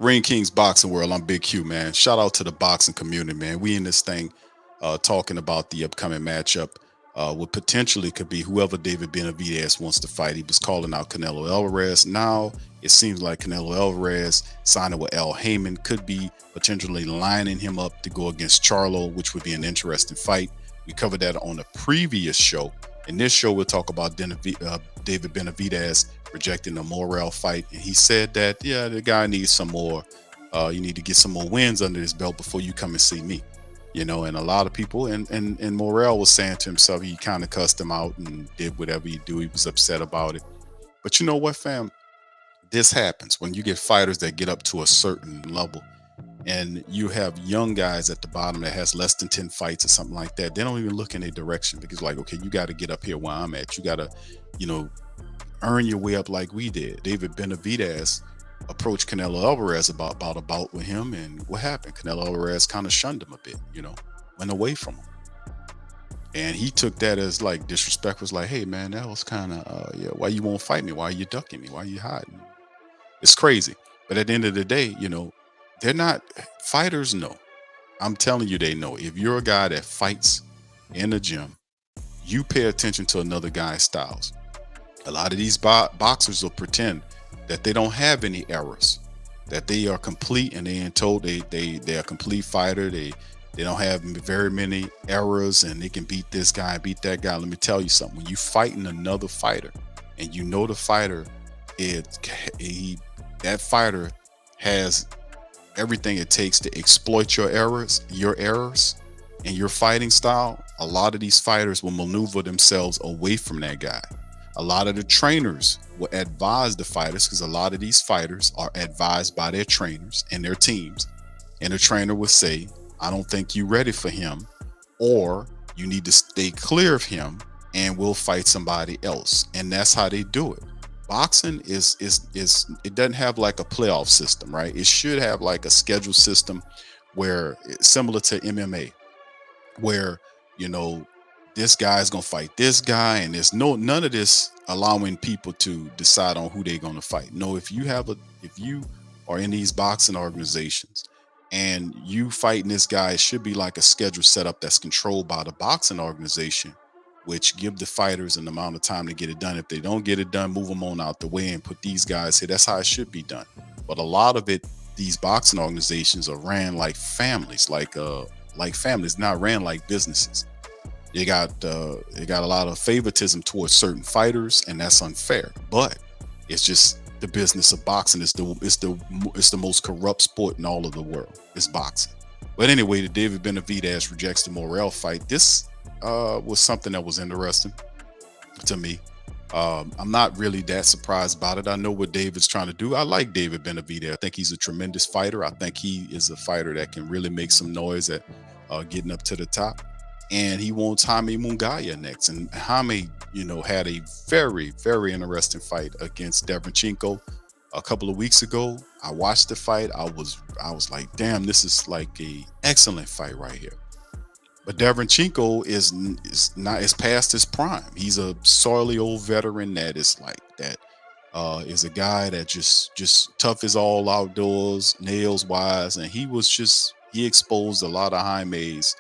Ring Kings Boxing World. I'm Big Q, man. Shout out to the boxing community, man. We in this thing talking about the upcoming matchup. What potentially could be whoever David Benavidez wants to fight. He was calling out Canelo Alvarez. Now it seems like Canelo Alvarez signing with Al Heyman could be potentially lining him up to go against Charlo, which would be an interesting fight. We covered that on a previous show. In this show, we'll talk about David Benavidez rejecting the Morrell fight, and he said that the guy needs some more. You need to get some more wins under his belt before you come and see me. And a lot of people and Morrell was saying to himself he kind of cussed him out and did whatever he do. He was upset about it. But you know what, fam? This happens when you get fighters that get up to a certain level and you have young guys at the bottom that has less than 10 fights or something like that. They don't even look in their direction because like, okay, you got to get up here where I'm at. You got to, you know, earn your way up like we did. David Benavidez approached Canelo Alvarez about a bout with him, and what happened? Canelo Alvarez kind of shunned him a bit, went away from him. And he took that as like disrespect, was like, hey man, that was kind of, why you won't fight me? Why are you ducking me? Why are you hiding? It's crazy. But at the end of the day, they're not fighters. No, I'm telling you, they know. If you're a guy that fights in the gym, you pay attention to another guy's styles. A lot of these boxers will pretend that they don't have any errors, that they are complete, and they are told they're a complete fighter. They don't have very many errors, and they can beat this guy, beat that guy. Let me tell you something. When you fighting another fighter, and you know the fighter that fighter has everything it takes to exploit your errors, and your fighting style, a lot of these fighters will maneuver themselves away from that guy. A lot of the trainers will advise the fighters, because a lot of these fighters are advised by their trainers and their teams. And the trainer will say, I don't think you're ready for him, or you need to stay clear of him and we'll fight somebody else. And that's how they do it. Boxing is it doesn't have like a playoff system, right? It should have like a schedule system where it's similar to MMA, where this guy is gonna fight this guy, and there's none of this allowing people to decide on who they're gonna fight. No, if you are in these boxing organizations and you fighting this guy, it should be like a schedule set up that's controlled by the boxing organization, which give the fighters an amount of time to get it done. If they don't get it done, move them on out the way and put these guys here. That's how it should be done. But a lot of it, these boxing organizations are ran like families, like families, not ran like businesses. They got a lot of favoritism towards certain fighters, and that's unfair. But it's just the business of boxing. It's the most corrupt sport in all of the world. It's boxing. But anyway, the David Benavidez rejects the Morrell fight. This was something that was interesting to me. I'm not really that surprised about it. I know what David's trying to do. I like David Benavidez. I think he's a tremendous fighter. I think he is a fighter that can really make some noise at getting up to the top. And he wants Jaime Munguia next. And Jaime, had a very, very interesting fight against Davrchenko a couple of weeks ago. I watched the fight. I was like, damn, this is like a excellent fight right here. But Davrchenko is past his prime. He's a sorely old veteran that is like that. Is a guy that just tough as all outdoors, nails wise, and he exposed a lot of Jaime's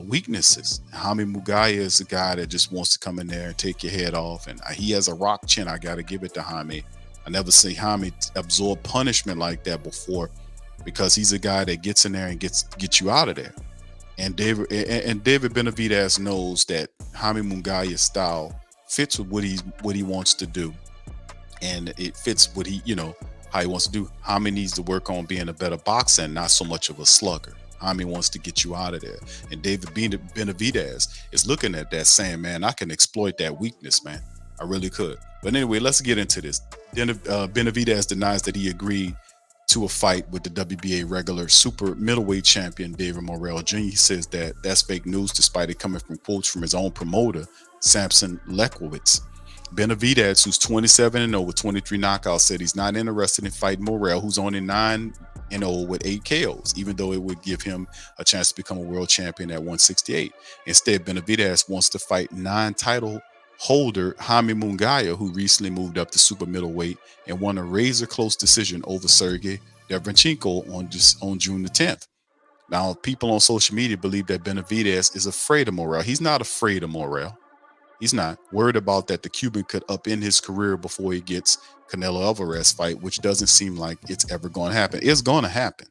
weaknesses. Jaime Munguia is a guy that just wants to come in there and take your head off, and he has a rock chin. I got to give it to Jaime. I never see Jaime absorb punishment like that before, because he's a guy that gets in there and gets you out of there. And David Benavidez knows that Jaime Munguia's style fits with what he wants to do, and it fits what how he wants to do. Jaime needs to work on being a better boxer and not so much of a slugger. Jaime wants to get you out of there, and David Benavidez is looking at that, saying, "Man, I can exploit that weakness, man. I really could." But anyway, let's get into this. Benavidez denies that he agreed to a fight with the WBA regular super middleweight champion David Morrell Jr. He says that that's fake news, despite it coming from quotes from his own promoter, Sampson Lewkowicz. Benavidez, who's 27-0 with 23 knockouts, said he's not interested in fighting Morrell, who's only 9-0 with 8 KOs, even though it would give him a chance to become a world champion at 168. Instead, Benavidez wants to fight 9-title holder Jaime Munguia, who recently moved up to super middleweight and won a razor close decision over Sergey Derevchenko on June the 10th. Now, people on social media believe that Benavidez is afraid of Morrell. He's not afraid of Morrell. He's not worried about that the Cuban could upend his career before he gets Canelo Alvarez fight, which doesn't seem like it's ever going to happen. It's going to happen.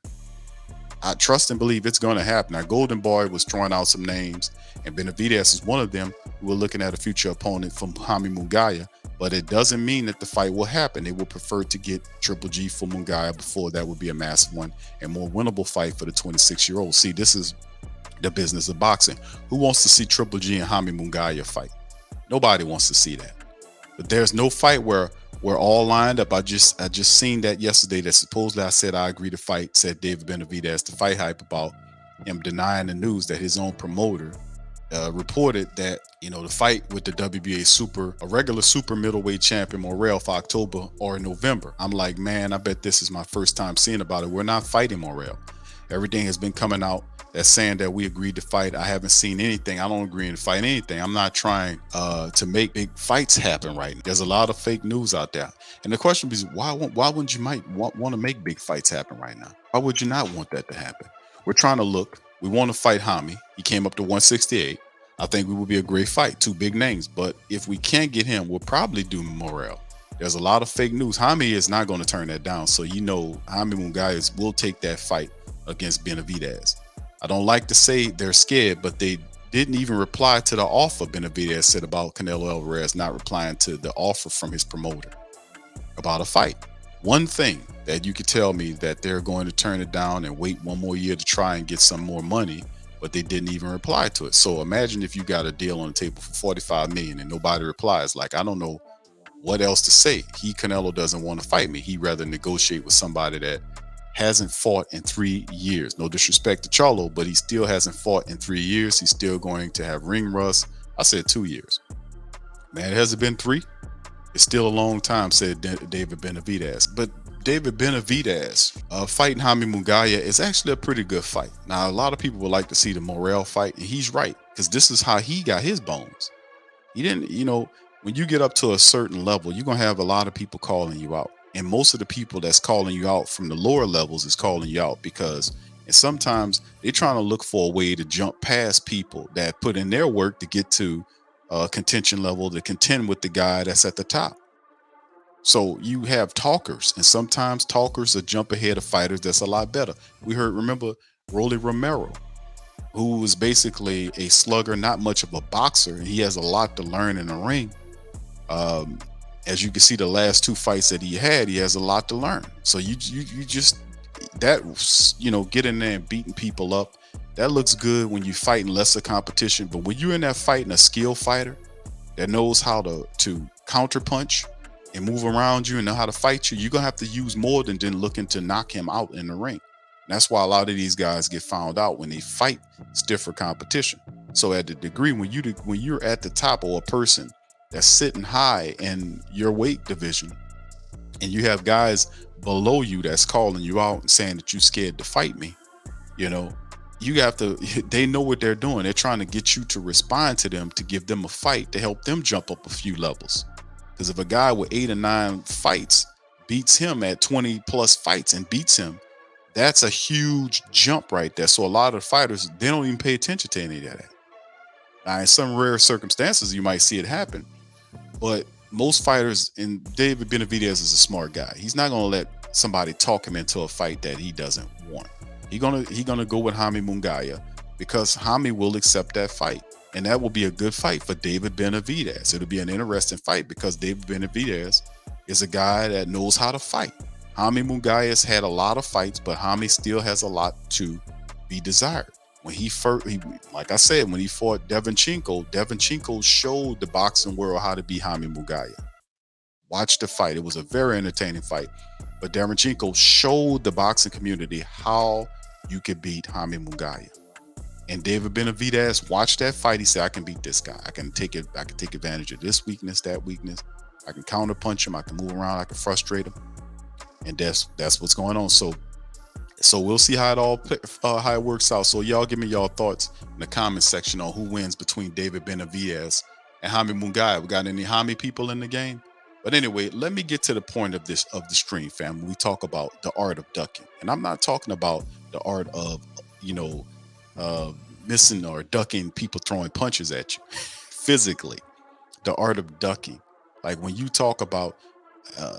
I trust and believe it's going to happen. Now, Golden Boy was throwing out some names, and Benavidez is one of them. We're looking at a future opponent from Jaime Munguia, but it doesn't mean that the fight will happen. They would prefer to get Triple G for Munguia before that would be a massive one and more winnable fight for the 26-year-old. See, this is the business of boxing. Who wants to see Triple G and Jaime Munguia fight? Nobody wants to see that. But there's no fight where we're all lined up. I just seen that yesterday that supposedly I said I agree to fight, said David Benavidez, to Fight Hype, about him denying the news that his own promoter reported that, the fight with the WBA a regular super middleweight champion Morrell for October or November. I'm like, man, I bet this is my first time seeing about it. We're not fighting Morrell. Everything has been coming out that's saying that we agreed to fight. I haven't seen anything. I don't agree to fight anything. I'm not trying to make big fights happen right now. There's a lot of fake news out there. And the question is, why wouldn't you might want to make big fights happen right now? Why would you not want that to happen? We're trying to look. We want to fight Jaime. He came up to 168. I think we would be a great fight. Two big names. But if we can't get him, we'll probably do Morrell. There's a lot of fake news. Jaime is not going to turn that down. So, Jaime Munguia will take that fight against Benavidez. I don't like to say they're scared, but they didn't even reply to the offer Benavidez said about Canelo Alvarez not replying to the offer from his promoter about a fight. One thing that you could tell me that they're going to turn it down and wait one more year to try and get some more money, but they didn't even reply to it. So imagine if you got a deal on the table for $45 million and nobody replies. Like, I don't know what else to say. Canelo doesn't want to fight me. He'd rather negotiate with somebody that hasn't fought in 3 years. No disrespect to Charlo, but he still hasn't fought in 3 years. He's still going to have ring rust. I said 2 years. Man, it hasn't been 3. It's still a long time, said David Benavidez. But David Benavidez fighting Jaime Munguia is actually a pretty good fight. Now, a lot of people would like to see the Morrell fight, and he's right, because this is how he got his bones. He didn't, when you get up to a certain level, you're going to have a lot of people calling you out. And most of the people that's calling you out from the lower levels is calling you out because, and sometimes they're trying to look for a way to jump past people that put in their work to get to contention level, to contend with the guy that's at the top. So you have talkers, and sometimes talkers will jump ahead of fighters that's a lot better. Remember Rolly Romero, who was basically a slugger, not much of a boxer, and he has a lot to learn in the ring. As you can see, the last 2 fights that he has a lot to learn. So you just get in there and beating people up. That looks good when you fighting lesser competition. But when you're in there fighting a skilled fighter that knows how to counter punch and move around you and know how to fight you, you're gonna have to use more than looking to knock him out in the ring. And that's why a lot of these guys get found out when they fight stiffer competition. So at the degree when you're at the top, or a person that's sitting high in your weight division, and you have guys below you that's calling you out and saying that you're scared to fight me, you have to, they know what they're doing. They're trying to get you to respond to them, to give them a fight, to help them jump up a few levels. Because if a guy with 8 or 9 fights beats him at 20 plus fights and beats him, that's a huge jump right there. So a lot of fighters, they don't even pay attention to any of that. Now, in some rare circumstances, you might see it happen. But most fighters, and David Benavidez is a smart guy. He's not going to let somebody talk him into a fight that he doesn't want. He's gonna go with Jaime Munguia because Jaime will accept that fight. And that will be a good fight for David Benavidez. It'll be an interesting fight because David Benavidez is a guy that knows how to fight. Jaime Munguia has had a lot of fights, but Jaime still has a lot to be desired. When like I said, when he fought Derevchenko showed the boxing world how to beat Jaime Munguia. Watch the fight. It was a very entertaining fight. But Derevchenko showed the boxing community how you could beat Jaime Munguia. And David Benavidez watched that fight. He said, I can beat this guy. I can take advantage of this weakness, that weakness. I can counter punch him. I can move around. I can frustrate him. And that's what's going on. So we'll see how it works out. So y'all give me y'all thoughts in the comment section on who wins between David Benavidez and Jaime Munguia. We got any Jaime people in the game? But anyway, let me get to the point of the stream, fam. We talk about the art of ducking, and I'm not talking about the art of, you know, uh, missing or ducking people throwing punches at you physically. The art of ducking, like when you talk about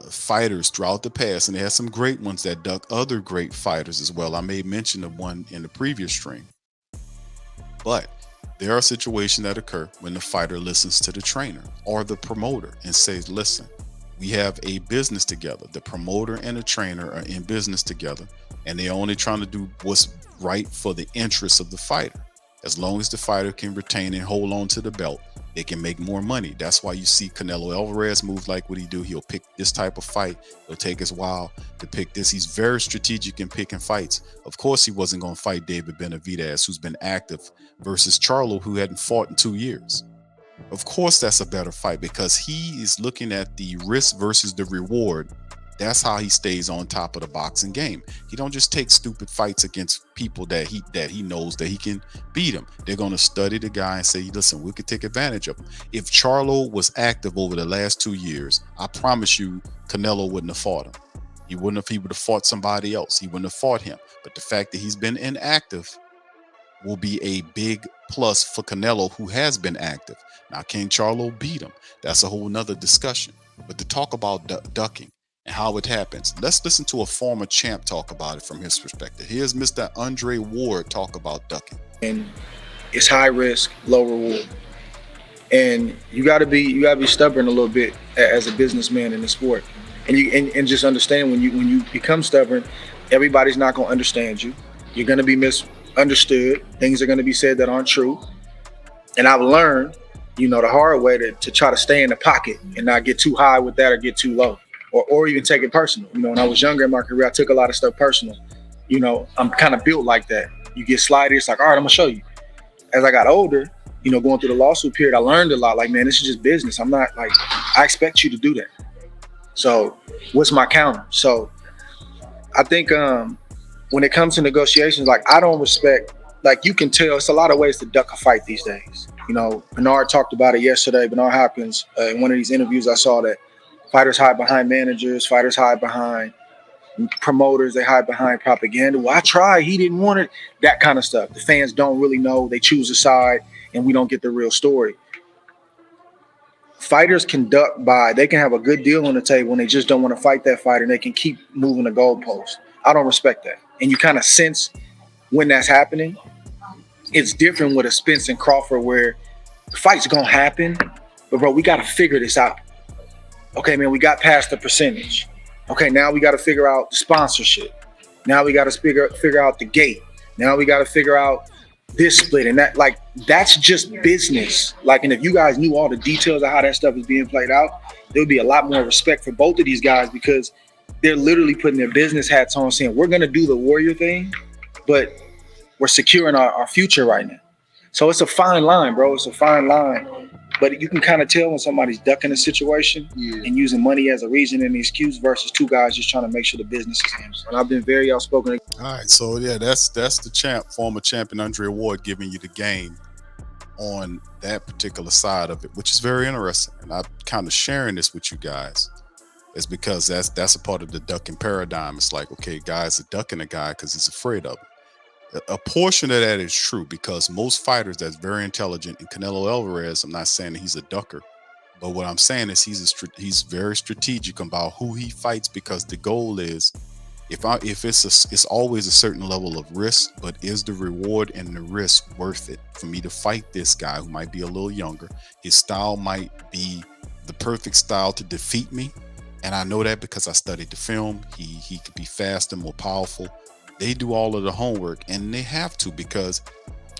fighters throughout the past, and they had some great ones that duck other great fighters as well. I made mention of one in the previous stream, but there are situations that occur when the fighter listens to the trainer or the promoter and says, listen, we have a business together. The promoter and the trainer are in business together, and they're only trying to do what's right for the interests of the fighter. As long as the fighter can retain and hold on to the belt, they can make more money. That's why you see Canelo Alvarez move like what he do. He'll pick this type of fight. It'll take his while to pick this. He's very strategic in picking fights. Of course, he wasn't going to fight David Benavidez, who's been active, versus Charlo, who hadn't fought in 2 years. Of course, that's a better fight because he is looking at the risk versus the reward. That's how he stays on top of the boxing game. He don't just take stupid fights against people that he knows that he can beat him. They're going to study the guy and say, listen, we could take advantage of him. If Charlo was active over the last 2 years, I promise you, Canelo wouldn't have fought him. He would have fought somebody else. He wouldn't have fought him. But the fact that he's been inactive will be a big plus for Canelo, who has been active. Now, can Charlo beat him? That's a whole nother discussion. But to talk about ducking and how it happens, let's listen to a former champ talk about it from his perspective. Here's Mr. Andre Ward talk about ducking. And it's high risk, low reward. And you gotta be stubborn a little bit as a businessman in the sport. And just understand when you become stubborn, everybody's not gonna understand you. You're gonna be misunderstood. Things are gonna be said that aren't true. And I've learned, the hard way to try to stay in the pocket and not get too high with that or get too low. Or even take it personal. When I was younger in my career, I took a lot of stuff personal. I'm kind of built like that. You get slighted, it's like, all right, I'm gonna show you. As I got older, going through the lawsuit period, I learned a lot. Like, man, this is just business. I'm not like, I expect you to do that. So what's my counter? So I think when it comes to negotiations, like, I don't respect, like, you can tell it's a lot of ways to duck a fight these days. Bernard talked about it yesterday. Bernard Hopkins, in one of these interviews, I saw that fighters hide behind managers, fighters hide behind promoters, they hide behind propaganda. Well, I tried, he didn't want it, that kind of stuff. The fans don't really know, they choose a side, and we don't get the real story. Fighters can duck by, they can have a good deal on the table and they just don't want to fight that fighter, and they can keep moving the goalpost. I don't respect that. And you kind of sense when that's happening. It's different with a Spence and Crawford where the fight's going to happen, but bro, we got to figure this out. Okay, man, we got past the percentage. Okay, now we got to figure out the sponsorship. Now we got to figure out the gate. Now we got to figure out this split and that. Like, that's just business. Like, and if you guys knew all the details of how that stuff is being played out, there would be a lot more respect for both of these guys, because they're literally putting their business hats on, saying, we're going to do the warrior thing, but we're securing our future right now. So it's a fine line, bro. It's a fine line. But you can kind of tell when somebody's ducking a situation and using money as a reason and an excuse versus two guys just trying to make sure the business is handled. And I've been very outspoken. All right, so yeah, that's the former champion Andre Ward, giving you the game on that particular side of it, which is very interesting. And I'm kind of sharing this with you guys is because that's a part of the ducking paradigm. It's like, okay, guys are ducking a guy because he's afraid of him. A portion of that is true, because most fighters that's very intelligent, and Canelo Alvarez, I'm not saying that he's a ducker, but what I'm saying is he's very strategic about who he fights, because the goal is, it's always a certain level of risk, but is the reward and the risk worth it for me to fight this guy who might be a little younger? His style might be the perfect style to defeat me, and I know that because I studied the film. He could be faster, more powerful. They do all of the homework, and they have to, because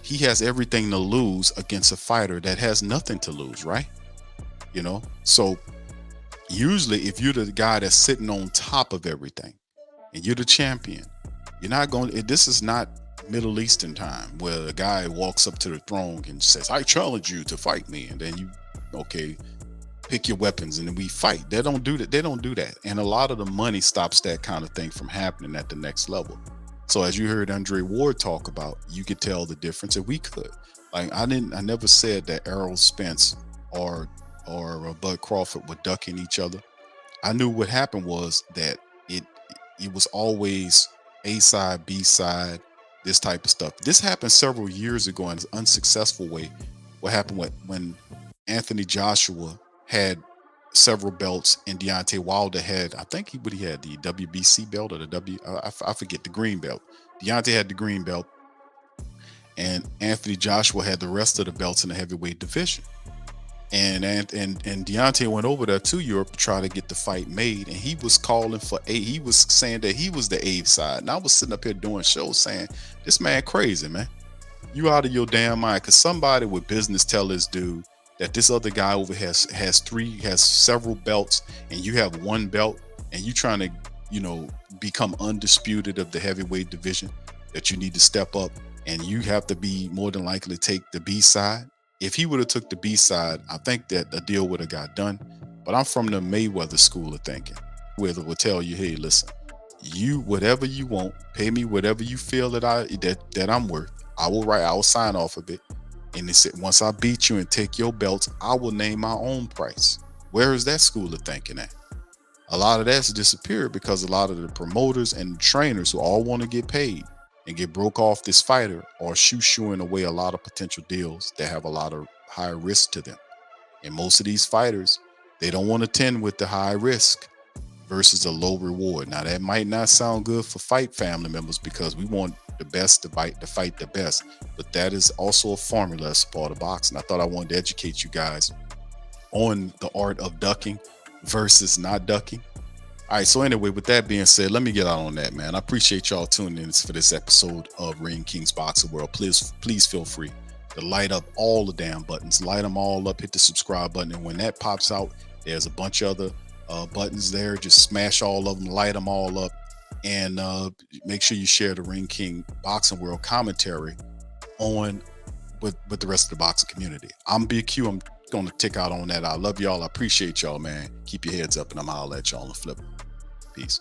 he has everything to lose against a fighter that has nothing to lose, right? So usually if you're the guy that's sitting on top of everything and you're the champion, you're not going, this is not Middle Eastern time where the guy walks up to the throne and says, I challenge you to fight me. And then you, okay, pick your weapons and then we fight. They don't do that. They don't do that. And a lot of the money stops that kind of thing from happening at the next level. So as you heard Andre Ward talk about, you could tell the difference, and we could. Like, I never said that Errol Spence or Bud Crawford were ducking each other. I knew what happened was that it it was always A side, B side, this type of stuff. This happened several years ago in an unsuccessful way. What happened when Anthony Joshua had several belts and Deontay Wilder had, I think what he had, the WBC belt or the I forget, the green belt. Deontay had the green belt, and Anthony Joshua had the rest of the belts in the heavyweight division. And Deontay went over there to Europe to try to get the fight made, and he was calling for a. He was saying that he was the A side, and I was sitting up here doing shows saying, "This man crazy, man. You out of your damn mind." Because somebody with business tell this dude that this other guy over has several belts, and you have one belt, and you trying to become undisputed of the heavyweight division. That you need to step up, and you have to be more than likely to take the B side. If he would have took the B side, I think that the deal would have got done. But I'm from the Mayweather school of thinking. Mayweather will tell you, "Hey, listen, you whatever you want, pay me whatever you feel that I'm worth. I will sign off of it. And they said, once I beat you and take your belts, I will name my own price." Where is that school of thinking at? A lot of that's disappeared because a lot of the promoters and trainers who all want to get paid and get broke off this fighter are shooing away a lot of potential deals that have a lot of high risk to them. And most of these fighters, they don't want to tend with the high risk versus a low reward. Now that might not sound good for fight family members because we want the best to fight the best, but that is also a formula as part of boxing. I thought I wanted to educate you guys on the art of ducking versus not ducking. All right, so anyway, with that being said, let me get out on that, man. I appreciate y'all tuning in for this episode of Ring Kings Boxing World. Please feel free to light up all the damn buttons. Light them all up, hit the subscribe button, and when that pops out, there's a bunch of other buttons there. Just smash all of them, light them all up, and make sure you share the Ring King Boxing World commentary on with the rest of the boxing community. I'm Big Q. I'm going to tick out on that. I love y'all. I appreciate y'all, man. Keep your heads up, and I'm holler at y'all on the flip. Peace.